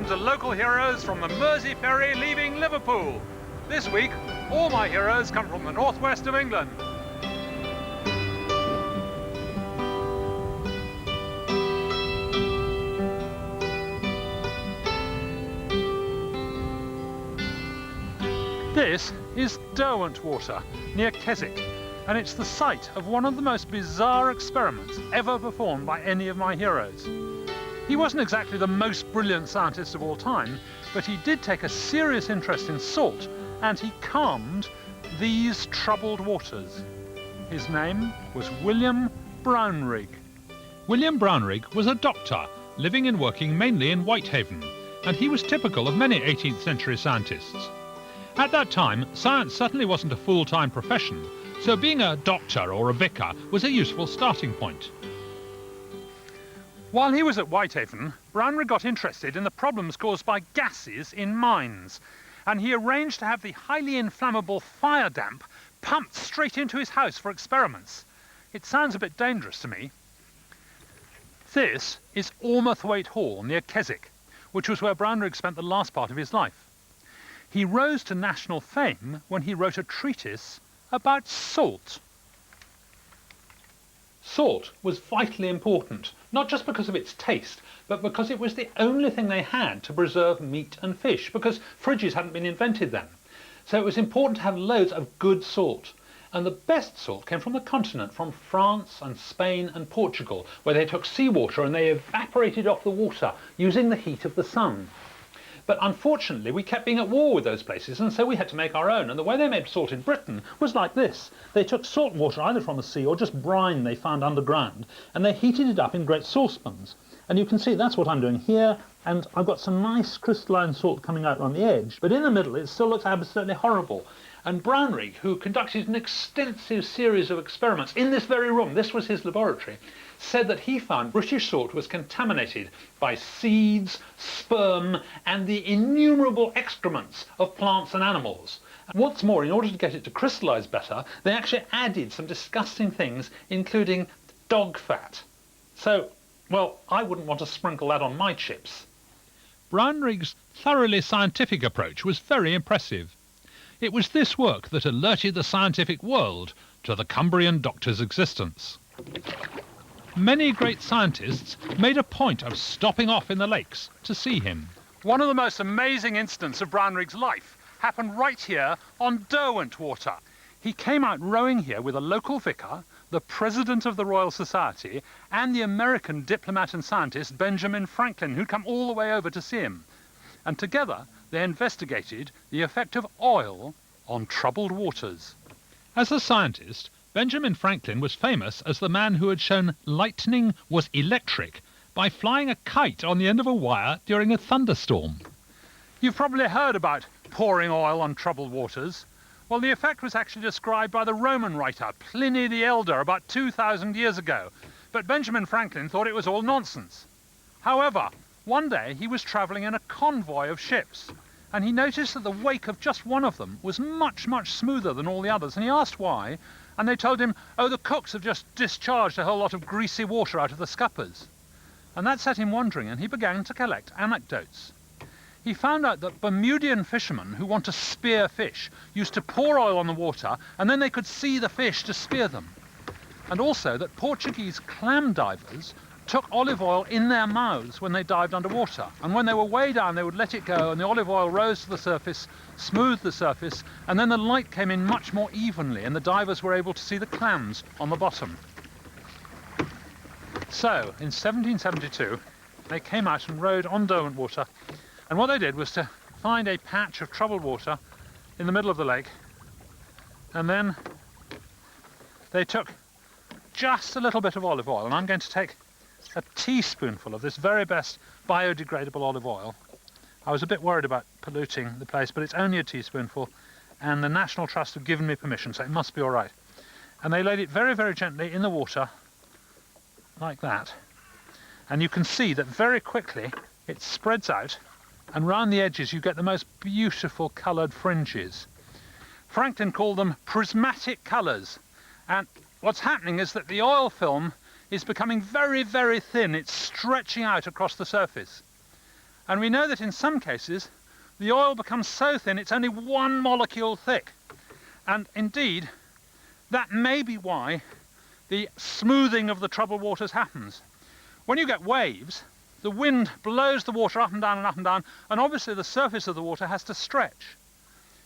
welcome to Local Heroes from the Mersey Ferry leaving Liverpool. This week, all my heroes come from the northwest of England. This is Derwent Water, near Keswick, and it's the site of one of the most bizarre experiments ever performed by any of my heroes. He wasn't exactly the most brilliant scientist of all time, but he did take a serious interest in salt, and he calmed these troubled waters. His name was William Brownrigg. William Brownrigg was a doctor, living and working mainly in Whitehaven, and he was typical of many 18th century scientists. At that time, science certainly wasn't a full-time profession, so being a doctor or a vicar was a useful starting point. While he was at Whitehaven, Brownrigg got interested in the problems caused by gases in mines, and he arranged to have the highly inflammable fire damp pumped straight into his house for experiments. It sounds a bit dangerous to me. This is Ormathwaite Hall near Keswick, which was where Brownrigg spent the last part of his life. He rose to national fame when he wrote a treatise about salt. Salt was vitally important, not just because of its taste, but because it was the only thing they had to preserve meat and fish, because fridges hadn't been invented then. So it was important to have loads of good salt. And the best salt came from the continent, from France and Spain and Portugal, where they took seawater and they evaporated off the water using the heat of the sun. But unfortunately, we kept being at war with those places, and so we had to make our own. And the way they made salt in Britain was like this. They took salt water either from the sea or just brine they found underground, and they heated it up in great saucepans. And you can see that's what I'm doing here, and I've got some nice crystalline salt coming out on the edge. But in the middle, it still looks absolutely horrible. And Brownrigg, who conducted an extensive series of experiments in this very room, this was his laboratory, said that he found British salt was contaminated by seeds, sperm, and the innumerable excrements of plants and animals. And what's more, in order to get it to crystallise better, they actually added some disgusting things, including dog fat. So, well, I wouldn't want to sprinkle that on my chips. Brownrigg's thoroughly scientific approach was very impressive. It was this work that alerted the scientific world to the Cumbrian doctor's existence. Many great scientists made a point of stopping off in the lakes to see him. One of the most amazing incidents of Brownrigg's life happened right here on Derwent Water. He came out rowing here with a local vicar, the president of the Royal Society, and the American diplomat and scientist Benjamin Franklin, who'd come all the way over to see him. And together they investigated the effect of oil on troubled waters. As a scientist, Benjamin Franklin was famous as the man who had shown lightning was electric by flying a kite on the end of a wire during a thunderstorm. You've probably heard about pouring oil on troubled waters. Well, the effect was actually described by the Roman writer Pliny the Elder about 2,000 years ago, but Benjamin Franklin thought it was all nonsense. However, one day he was travelling in a convoy of ships, and he noticed that the wake of just one of them was much, much smoother than all the others, and he asked why, and they told him, oh, the cooks have just discharged a whole lot of greasy water out of the scuppers. And that set him wondering, and he began to collect anecdotes. He found out that Bermudian fishermen who want to spear fish used to pour oil on the water, and then they could see the fish to spear them. And also that Portuguese clam divers took olive oil in their mouths when they dived underwater, and when they were way down they would let it go and the olive oil rose to the surface, smoothed the surface, and then the light came in much more evenly and the divers were able to see the clams on the bottom. So in 1772 they came out and rowed on Derwent Water, and what they did was to find a patch of troubled water in the middle of the lake, and then they took just a little bit of olive oil, and I'm going to take a teaspoonful of this very best biodegradable olive oil. I was a bit worried about polluting the place, but it's only a teaspoonful, and the National Trust have given me permission, so it must be all right. And they laid it very, very gently in the water, like that. And you can see that very quickly it spreads out, and round the edges you get the most beautiful coloured fringes. Franklin called them prismatic colours, and what's happening is that the oil film is becoming very, very thin. It's stretching out across the surface. And we know that in some cases the oil becomes so thin it's only one molecule thick. And indeed, that may be why the smoothing of the troubled waters happens. When you get waves, the wind blows the water up and down and up and down, and obviously the surface of the water has to stretch.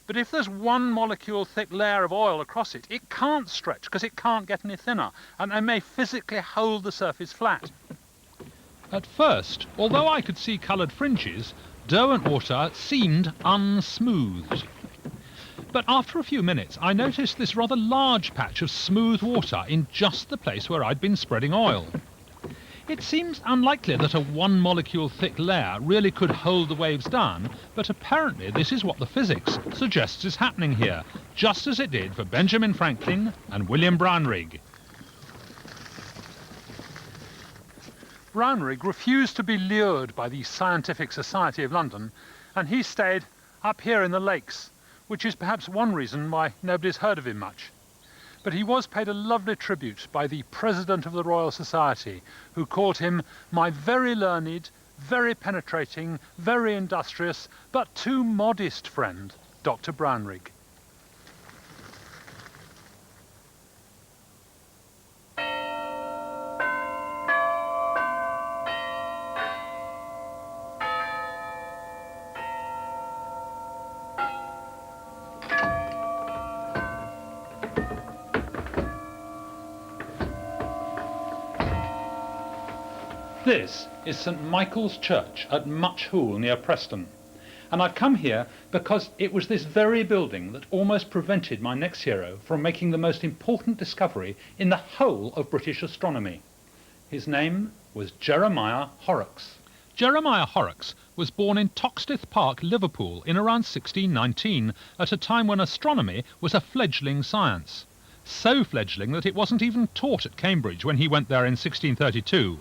But if there's one molecule thick layer of oil across it, it can't stretch because it can't get any thinner, and they may physically hold the surface flat. At first, although I could see coloured fringes, Derwent water seemed unsmoothed. But after a few minutes, I noticed this rather large patch of smooth water in just the place where I'd been spreading oil. It seems unlikely that a one molecule thick layer really could hold the waves down, but apparently this is what the physics suggests is happening here, just as it did for Benjamin Franklin and William Brownrigg. Brownrigg refused to be lured by the Scientific Society of London, and he stayed up here in the lakes, which is perhaps one reason why nobody's heard of him much. But he was paid a lovely tribute by the President of the Royal Society, who called him my very learned, very penetrating, very industrious, but too modest friend, Dr. Brownrigg. This is St Michael's Church at Much Hoole near Preston, and I've come here because it was this very building that almost prevented my next hero from making the most important discovery in the whole of British astronomy. His name was Jeremiah Horrocks. Jeremiah Horrocks was born in Toxteth Park, Liverpool in around 1619, at a time when astronomy was a fledgling science. So fledgling that it wasn't even taught at Cambridge when he went there in 1632.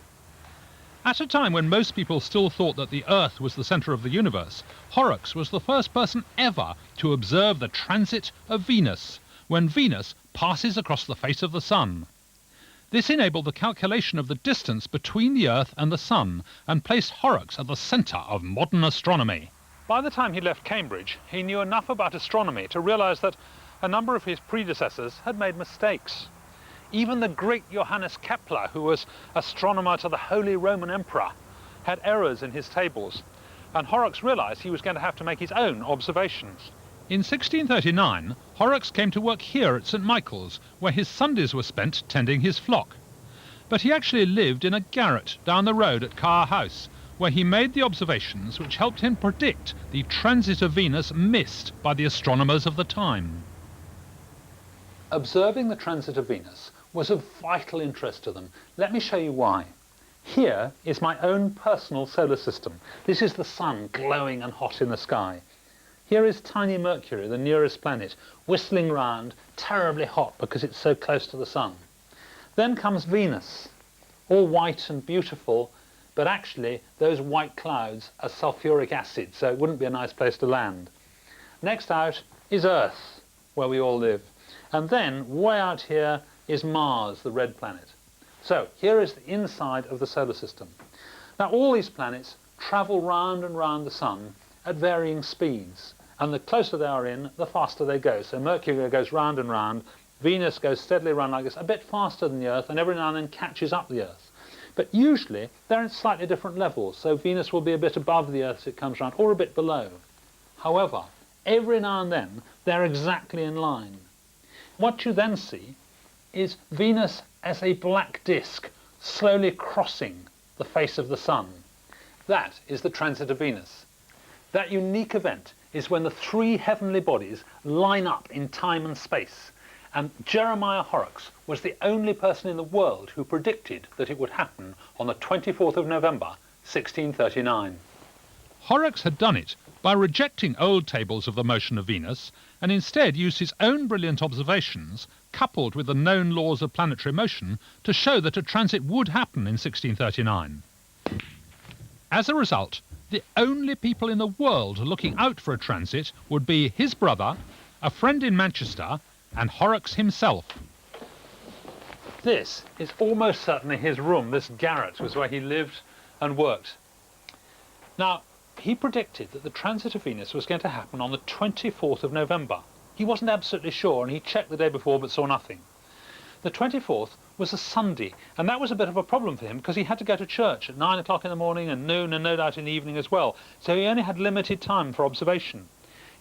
At a time when most people still thought that the Earth was the centre of the universe, Horrocks was the first person ever to observe the transit of Venus, when Venus passes across the face of the Sun. This enabled the calculation of the distance between the Earth and the Sun, and placed Horrocks at the centre of modern astronomy. By the time he left Cambridge, he knew enough about astronomy to realise that a number of his predecessors had made mistakes. Even the great Johannes Kepler, who was astronomer to the Holy Roman Emperor, had errors in his tables, and Horrocks realised he was going to have to make his own observations. In 1639, Horrocks came to work here at St Michael's, where his Sundays were spent tending his flock. But he actually lived in a garret down the road at Carr House, where he made the observations which helped him predict the transit of Venus missed by the astronomers of the time. Observing the transit of Venus was of vital interest to them. Let me show you why. Here is my own personal solar system. This is the Sun glowing and hot in the sky. Here is tiny Mercury, the nearest planet, whistling round, terribly hot because it's so close to the Sun. Then comes Venus, all white and beautiful, but actually those white clouds are sulfuric acid, so it wouldn't be a nice place to land. Next out is Earth, where we all live. And then, way out here, is Mars, the red planet. So here is the inside of the solar system. Now all these planets travel round and round the Sun at varying speeds, and the closer they are in, the faster they go. So Mercury goes round and round, Venus goes steadily round like this, a bit faster than the Earth, and every now and then catches up the Earth. But usually they're in slightly different levels, so Venus will be a bit above the Earth as it comes round, or a bit below. However, every now and then they're exactly in line. What you then see is Venus as a black disk slowly crossing the face of the Sun. That is the transit of Venus. That unique event is when the three heavenly bodies line up in time and space, and Jeremiah Horrocks was the only person in the world who predicted that it would happen on the 24th of November 1639. Horrocks had done it by rejecting old tables of the motion of Venus, and instead used his own brilliant observations, coupled with the known laws of planetary motion, to show that a transit would happen in 1639. As a result, the only people in the world looking out for a transit would be his brother, a friend in Manchester, and Horrocks himself. This is almost certainly his room. This garret was where he lived and worked. Now, he predicted that the transit of Venus was going to happen on the 24th of November. He wasn't absolutely sure, and he checked the day before but saw nothing. The 24th was a Sunday, and that was a bit of a problem for him because he had to go to church at 9 o'clock in the morning and noon and no doubt in the evening as well, so he only had limited time for observation.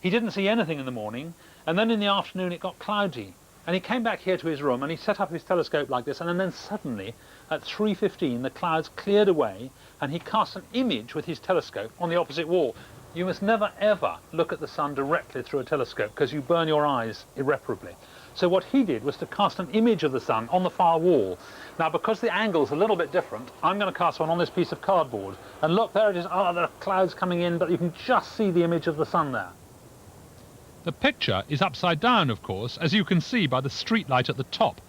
He didn't see anything in the morning, and then in the afternoon it got cloudy, and he came back here to his room and he set up his telescope like this, and then suddenly at 3:15 the clouds cleared away and he cast an image with his telescope on the opposite wall. You must never ever look at the sun directly through a telescope because you burn your eyes irreparably. So what he did was to cast an image of the sun on the far wall. Now, because the angle's a little bit different, I'm going to cast one on this piece of cardboard. And look, there it is. Oh, there are clouds coming in, but you can just see the image of the sun there. The picture is upside down, of course, as you can see by the street light at the top,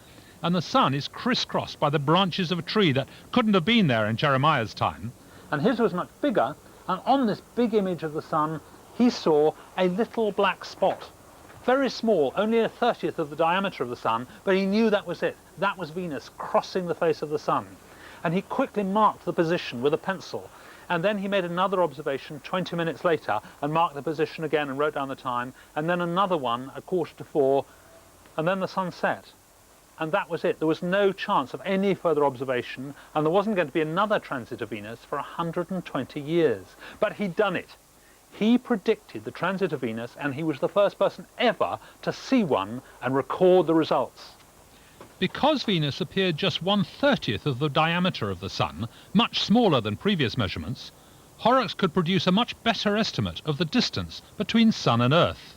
and the sun is crisscrossed by the branches of a tree that couldn't have been there in Jeremiah's time. And his was much bigger, and on this big image of the sun, he saw a little black spot. Very small, only 1/30th of the diameter of the sun, but he knew that was it. That was Venus crossing the face of the sun. And he quickly marked the position with a pencil. And then he made another observation 20 minutes later and marked the position again and wrote down the time. And then another one at 3:45, and then the sun set. And that was it. There was no chance of any further observation, and there wasn't going to be another transit of Venus for 120 years. But he'd done it. He predicted the transit of Venus, and he was the first person ever to see one and record the results. Because Venus appeared just 1/30th of the diameter of the sun, much smaller than previous measurements, Horrocks could produce a much better estimate of the distance between Sun and Earth.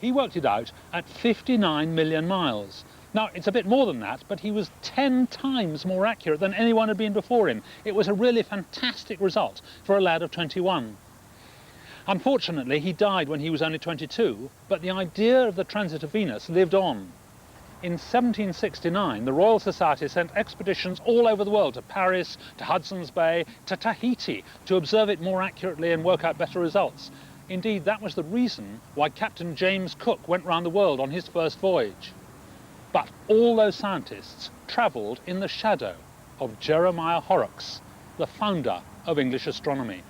He worked it out at 59 million miles. Now, it's a bit more than that, but he was 10 times more accurate than anyone had been before him. It was a really fantastic result for a lad of 21. Unfortunately, he died when he was only 22, but the idea of the transit of Venus lived on. In 1769, the Royal Society sent expeditions all over the world, to Paris, to Hudson's Bay, to Tahiti, to observe it more accurately and work out better results. Indeed, that was the reason why Captain James Cook went round the world on his first voyage. But all those scientists travelled in the shadow of Jeremiah Horrocks, the founder of English astronomy.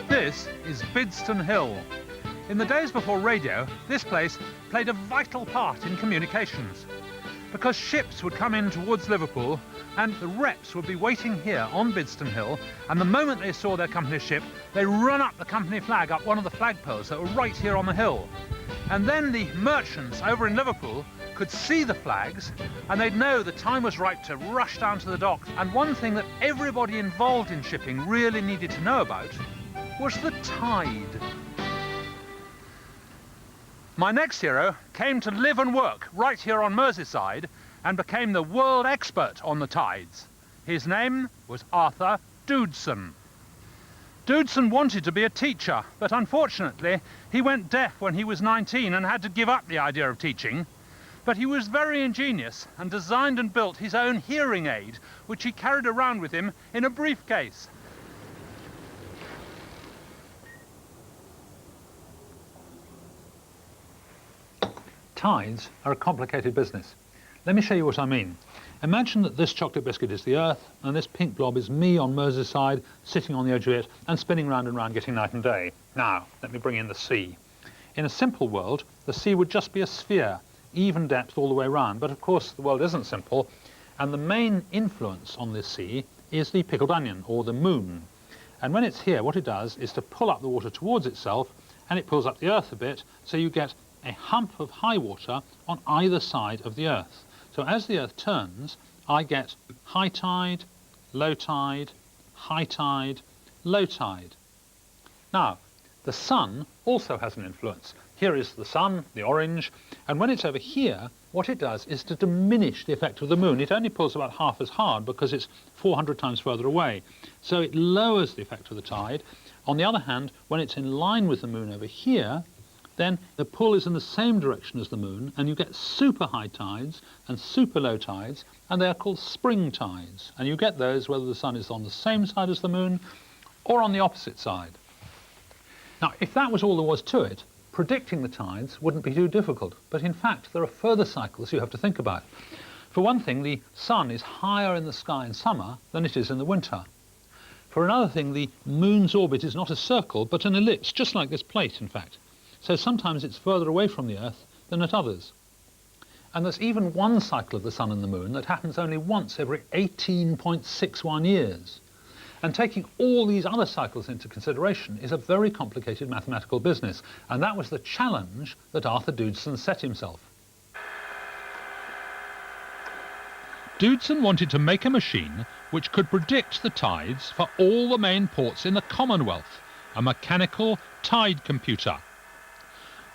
This is Bidston Hill. In the days before radio, this place played a vital part in communications, because ships would come in towards Liverpool and the reps would be waiting here on Bidston Hill, and the moment they saw their company ship, they run up the company flag up one of the flagpoles that were right here on the hill. And then the merchants over in Liverpool could see the flags, and they'd know the time was right to rush down to the docks. And one thing that everybody involved in shipping really needed to know about was the tide. My next hero came to live and work right here on Merseyside and became the world expert on the tides. His name was Arthur Doodson. Doodson wanted to be a teacher, but unfortunately he went deaf when he was 19 and had to give up the idea of teaching. But he was very ingenious and designed and built his own hearing aid, which he carried around with him in a briefcase. Tides are a complicated business. Let me show you what I mean. Imagine that this chocolate biscuit is the Earth and this pink blob is me on Merseyside, sitting on the edge of it and spinning round and round, getting night and day. Now, let me bring in the sea. In a simple world, the sea would just be a sphere, even depth all the way round. But of course, the world isn't simple, and the main influence on this sea is the pickled onion, or the moon. And when it's here, what it does is to pull up the water towards itself, and it pulls up the Earth a bit, so you get a hump of high water on either side of the Earth. So as the Earth turns, I get high tide, low tide, high tide, low tide. Now, the sun also has an influence. Here is the sun, the orange, and when it's over here, what it does is to diminish the effect of the moon. It only pulls about half as hard because it's 400 times further away. So it lowers the effect of the tide. On the other hand, when it's in line with the moon over here, then the pull is in the same direction as the moon, and you get super high tides and super low tides, and they are called spring tides. And you get those whether the sun is on the same side as the moon or on the opposite side. Now, if that was all there was to it, predicting the tides wouldn't be too difficult, but in fact there are further cycles you have to think about. For one thing, the sun is higher in the sky in summer than it is in the winter. For another thing, the moon's orbit is not a circle but an ellipse, just like this plate in fact. So sometimes it's further away from the Earth than at others. And there's even one cycle of the sun and the moon that happens only once every 18.61 years. And taking all these other cycles into consideration is a very complicated mathematical business, and that was the challenge that Arthur Doodson set himself. Doodson wanted to make a machine which could predict the tides for all the main ports in the Commonwealth, a mechanical tide computer.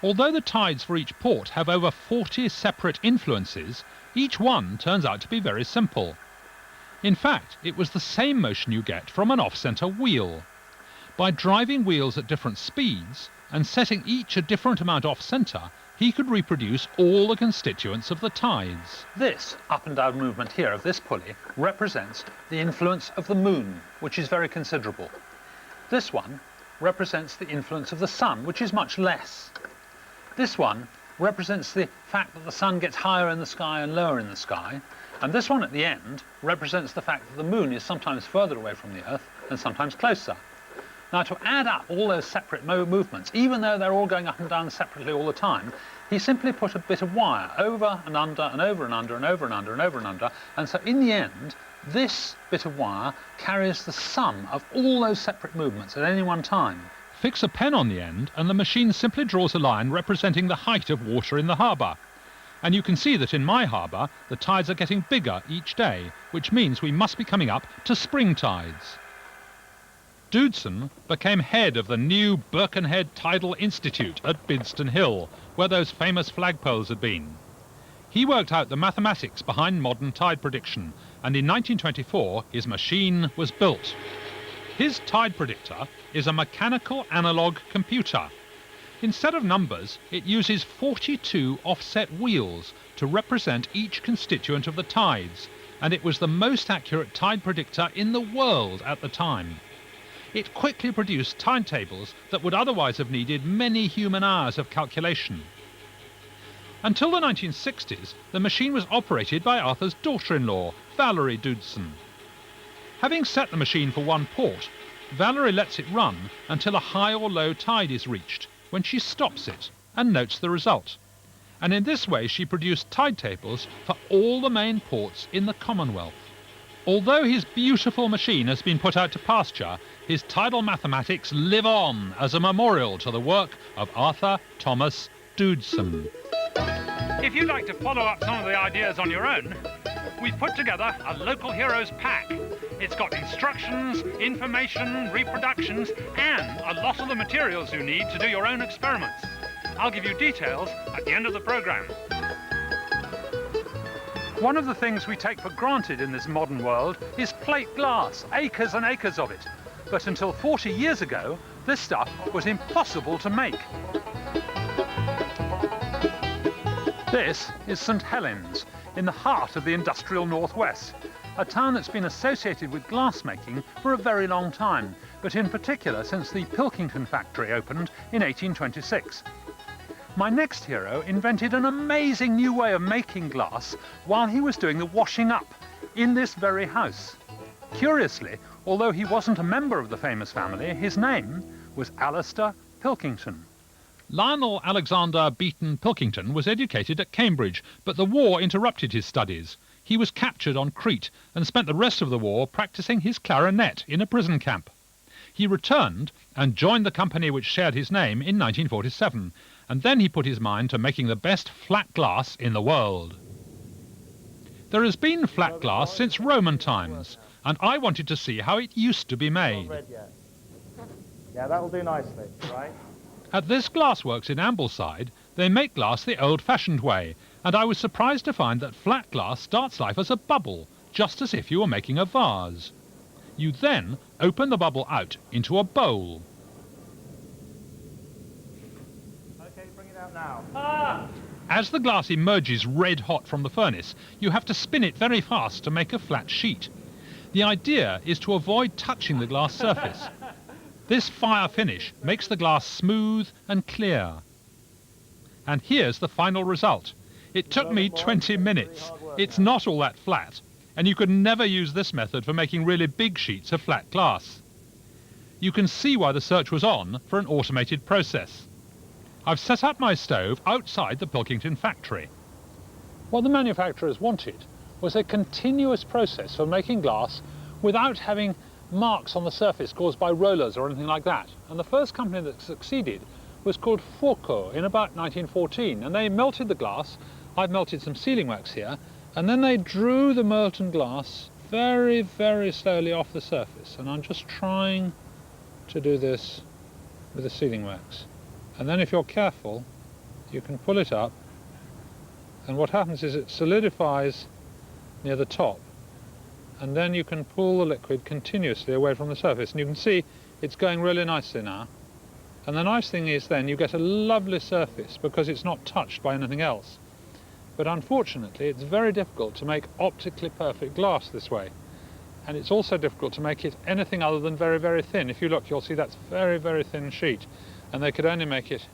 Although the tides for each port have over 40 separate influences, each one turns out to be very simple. In fact, it was the same motion you get from an off-centre wheel. By driving wheels at different speeds and setting each a different amount off-centre, he could reproduce all the constituents of the tides. This up and down movement here of this pulley represents the influence of the moon, which is very considerable. This one represents the influence of the sun, which is much less. This one represents the fact that the sun gets higher in the sky and lower in the sky, and this one at the end represents the fact that the moon is sometimes further away from the Earth and sometimes closer. Now, to add up all those separate movements, even though they're all going up and down separately all the time, he simply put a bit of wire over and under and over and under and over and under and over and under, and so in the end this bit of wire carries the sum of all those separate movements at any one time. Fix a pen on the end and the machine simply draws a line representing the height of water in the harbour. And you can see that in my harbour the tides are getting bigger each day, which means we must be coming up to spring tides. Doodson became head of the new Birkenhead Tidal Institute at Bidston Hill, where those famous flagpoles had been. He worked out the mathematics behind modern tide prediction, and in 1924 his machine was built. His tide predictor is a mechanical analogue computer. Instead of numbers, it uses 42 offset wheels to represent each constituent of the tides, and it was the most accurate tide predictor in the world at the time. It quickly produced timetables that would otherwise have needed many human hours of calculation. Until the 1960s, the machine was operated by Arthur's daughter-in-law, Valerie Doodson. Having set the machine for one port, Valerie lets it run until a high or low tide is reached, when she stops it and notes the result. And in this way she produced tide tables for all the main ports in the Commonwealth. Although his beautiful machine has been put out to pasture, his tidal mathematics live on as a memorial to the work of Arthur Thomas Doodson. If you'd like to follow up some of the ideas on your own, we've put together a Local Heroes pack. It's got instructions, information, reproductions, and a lot of the materials you need to do your own experiments. I'll give you details at the end of the programme. One of the things we take for granted in this modern world is plate glass, acres and acres of it. But until 40 years ago, this stuff was impossible to make. This is St Helens, in the heart of the industrial northwest, a town that's been associated with glassmaking for a very long time, but in particular since the Pilkington factory opened in 1826. My next hero invented an amazing new way of making glass while he was doing the washing up in this very house. Curiously, although he wasn't a member of the famous family, his name was Alistair Pilkington. Lionel Alexander Beaton Pilkington was educated at Cambridge, but the war interrupted his studies. He was captured on Crete and spent the rest of the war practicing his clarinet in a prison camp. He returned and joined the company which shared his name in 1947, and then he put his mind to making the best flat glass in the world. There has been flat glass since Roman times, and I wanted to see how it used to be made. Yeah, that'll do nicely, right? At this glassworks in Ambleside, they make glass the old-fashioned way, and I was surprised to find that flat glass starts life as a bubble, just as if you were making a vase. You then open the bubble out into a bowl. Okay, bring it out now. As the glass emerges red hot from the furnace, you have to spin it very fast to make a flat sheet. The idea is to avoid touching the glass surface. This fire finish makes the glass smooth and clear. And here's the final result. It took me 20 minutes. It's not all that flat, and you could never use this method for making really big sheets of flat glass. You can see why the search was on for an automated process. I've set up my stove outside the Pilkington factory. What the manufacturers wanted was a continuous process for making glass without having marks on the surface caused by rollers or anything like that. And the first company that succeeded was called Fourcault in about 1914, and they melted the glass. I've melted some sealing wax here, and then they drew the molten glass very, very slowly off the surface. And I'm just trying to do this with the sealing wax. And then if you're careful, you can pull it up, and what happens is it solidifies near the top, and then you can pull the liquid continuously away from the surface, and you can see it's going really nicely now. And the nice thing is then you get a lovely surface because it's not touched by anything else. But unfortunately it's very difficult to make optically perfect glass this way, and it's also difficult to make it anything other than very, very thin. If you look, you'll see that's very, very thin sheet, and they could only make it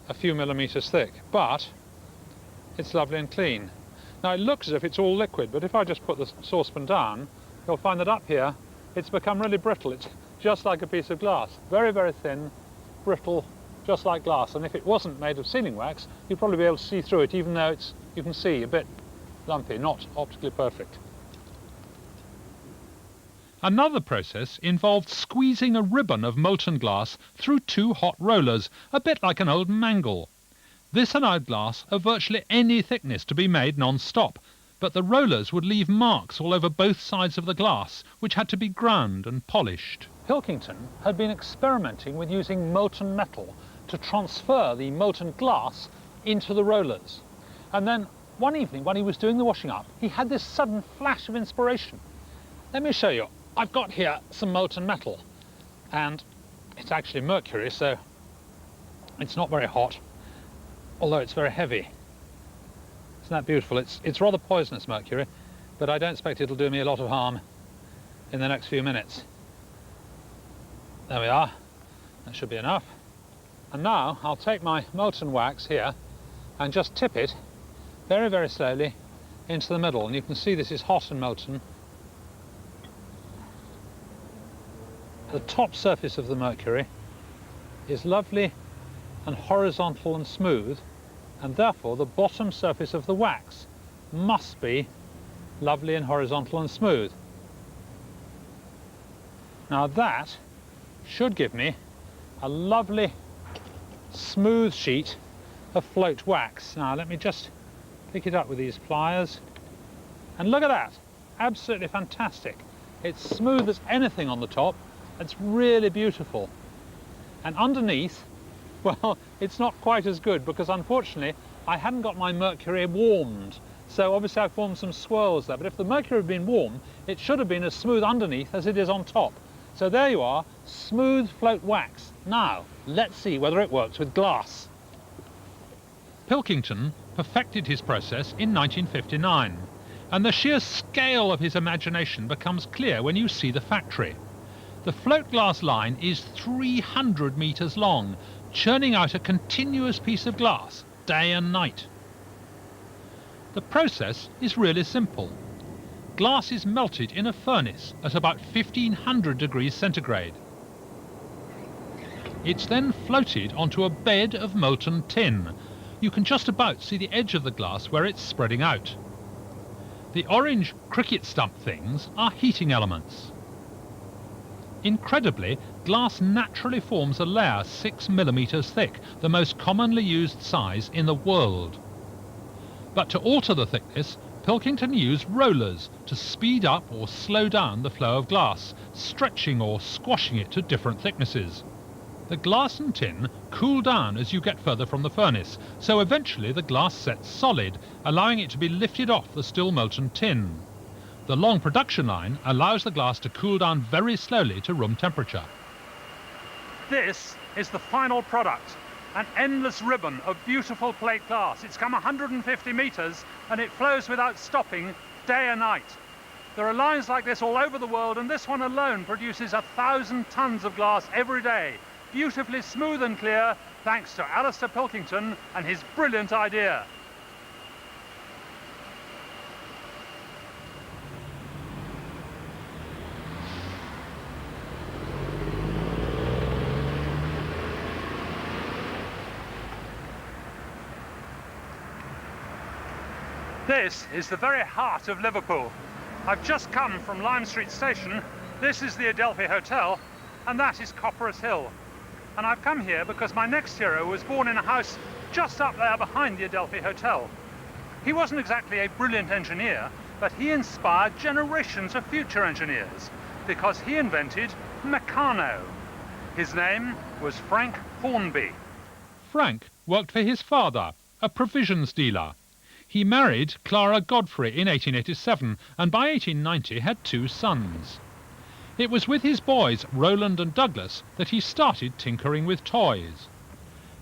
a few millimeters thick, but it's lovely and clean. Now it looks as if it's all liquid, but if I just put the saucepan down, you'll find that up here it's become really brittle. It's just like a piece of glass, very, very thin, brittle, just like glass. And if it wasn't made of sealing wax, you'd probably be able to see through it, even though it's, you can see, a bit lumpy, not optically perfect. Another process involved squeezing a ribbon of molten glass through two hot rollers, a bit like an old mangle. This allowed glass of virtually any thickness to be made non-stop, but the rollers would leave marks all over both sides of the glass, which had to be ground and polished. Pilkington had been experimenting with using molten metal to transfer the molten glass into the rollers. And then one evening when he was doing the washing up, he had this sudden flash of inspiration. Let me show you. I've got here some molten metal, and it's actually mercury, so it's not very hot, although it's very heavy. Isn't that beautiful? It's rather poisonous mercury, but I don't expect it'll do me a lot of harm in the next few minutes. There we are. That should be enough. And now I'll take my molten wax here and just tip it very, very slowly into the middle. And you can see this is hot and molten. The top surface of the mercury is lovely and horizontal and smooth, and therefore the bottom surface of the wax must be lovely and horizontal and smooth. Now that should give me a lovely smooth sheet of float wax. Now let me just pick it up with these pliers, and look at that, absolutely fantastic. It's smooth as anything on the top. It's really beautiful. And underneath, well, it's not quite as good because unfortunately I hadn't got my mercury warmed. So obviously I formed some swirls there, but if the mercury had been warm, it should have been as smooth underneath as it is on top. So there you are, smooth float wax. Now, let's see whether it works with glass. Pilkington perfected his process in 1959, and the sheer scale of his imagination becomes clear when you see the factory. The float glass line is 300 meters long, churning out a continuous piece of glass day and night. The process is really simple. Glass is melted in a furnace at about 1500 degrees centigrade. It's then floated onto a bed of molten tin. You can just about see the edge of the glass where it's spreading out. The orange cricket stump things are heating elements. Incredibly, glass naturally forms a layer 6 millimeters thick, the most commonly used size in the world. But to alter the thickness, Pilkington used rollers to speed up or slow down the flow of glass, stretching or squashing it to different thicknesses. The glass and tin cool down as you get further from the furnace, so eventually the glass sets solid, allowing it to be lifted off the still molten tin. The long production line allows the glass to cool down very slowly to room temperature. This is the final product, an endless ribbon of beautiful plate glass. It's come 150 meters and it flows without stopping day and night. There are lines like this all over the world, and this one alone produces 1,000 tons of glass every day, beautifully smooth and clear thanks to Alistair Pilkington and his brilliant idea. This is the very heart of Liverpool. I've just come from Lime Street Station. This is the Adelphi Hotel, and that is Copperas Hill. And I've come here because my next hero was born in a house just up there behind the Adelphi Hotel. He wasn't exactly a brilliant engineer, but he inspired generations of future engineers because he invented Meccano. His name was Frank Hornby. Frank worked for his father, a provisions dealer. He married Clara Godfrey in 1887 and by 1890 had 2 sons. It was with his boys, Roland and Douglas, that he started tinkering with toys.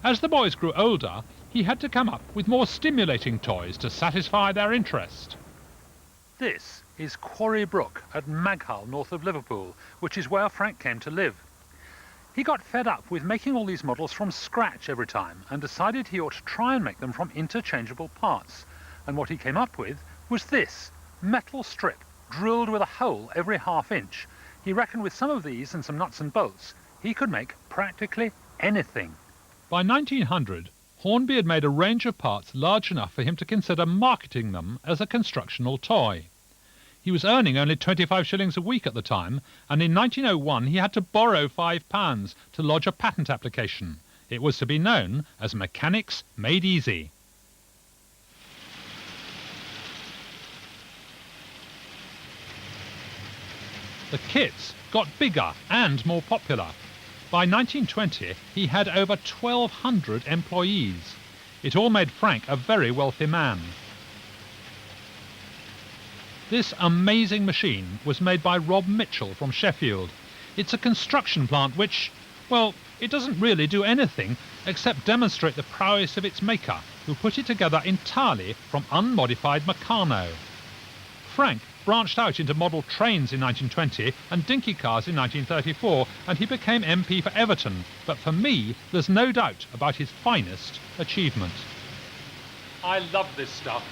As the boys grew older, he had to come up with more stimulating toys to satisfy their interest. This is Quarry Brook at Maghull, north of Liverpool, which is where Frank came to live. He got fed up with making all these models from scratch every time and decided he ought to try and make them from interchangeable parts. And what he came up with was this metal strip drilled with a hole every ½ inch. He reckoned with some of these and some nuts and bolts, he could make practically anything. By 1900, Hornby had made a range of parts large enough for him to consider marketing them as a constructional toy. He was earning only 25 shillings a week at the time, and in 1901 he had to borrow £5 to lodge a patent application. It was to be known as Mechanics Made Easy. The kits got bigger and more popular. By 1920, he had over 1,200 employees. It all made Frank a very wealthy man. This amazing machine was made by Rob Mitchell from Sheffield. It's a construction plant which, well, it doesn't really do anything except demonstrate the prowess of its maker, who put it together entirely from unmodified Meccano. Frank branched out into model trains in 1920 and dinky cars in 1934, and he became MP for Everton. But for me, there's no doubt about his finest achievement. I love this stuff.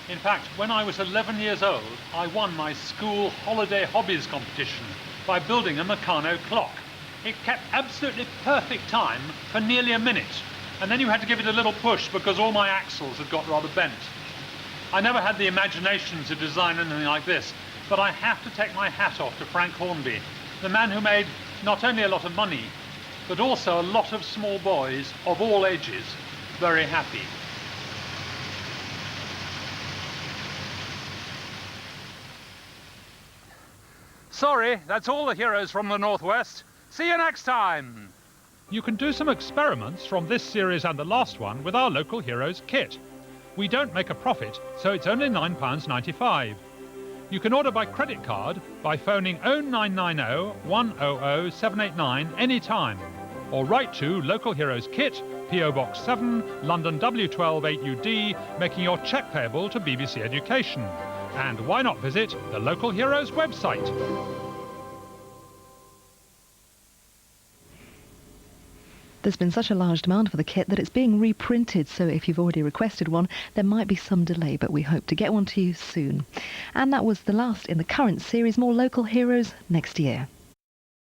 In fact, when I was 11 years old, I won my school holiday hobbies competition by building a Meccano clock. It kept absolutely perfect time for nearly a minute, and then you had to give it a little push because all my axles had got rather bent. I never had the imagination to design anything like this, but I have to take my hat off to Frank Hornby, the man who made not only a lot of money, but also a lot of small boys of all ages very happy. Sorry, that's all the heroes from the Northwest. See you next time! You can do some experiments from this series and the last one with our local heroes kit. We don't make a profit, so it's only £9.95. You can order by credit card by phoning 0990 100 789 anytime, or write to Local Heroes Kit, PO Box 7, London W12 8UD, making your cheque payable to BBC Education. And why not visit the Local Heroes website? There's been such a large demand for the kit that it's being reprinted, so if you've already requested one, there might be some delay, but we hope to get one to you soon. And that was the last in the current series. More local heroes next year.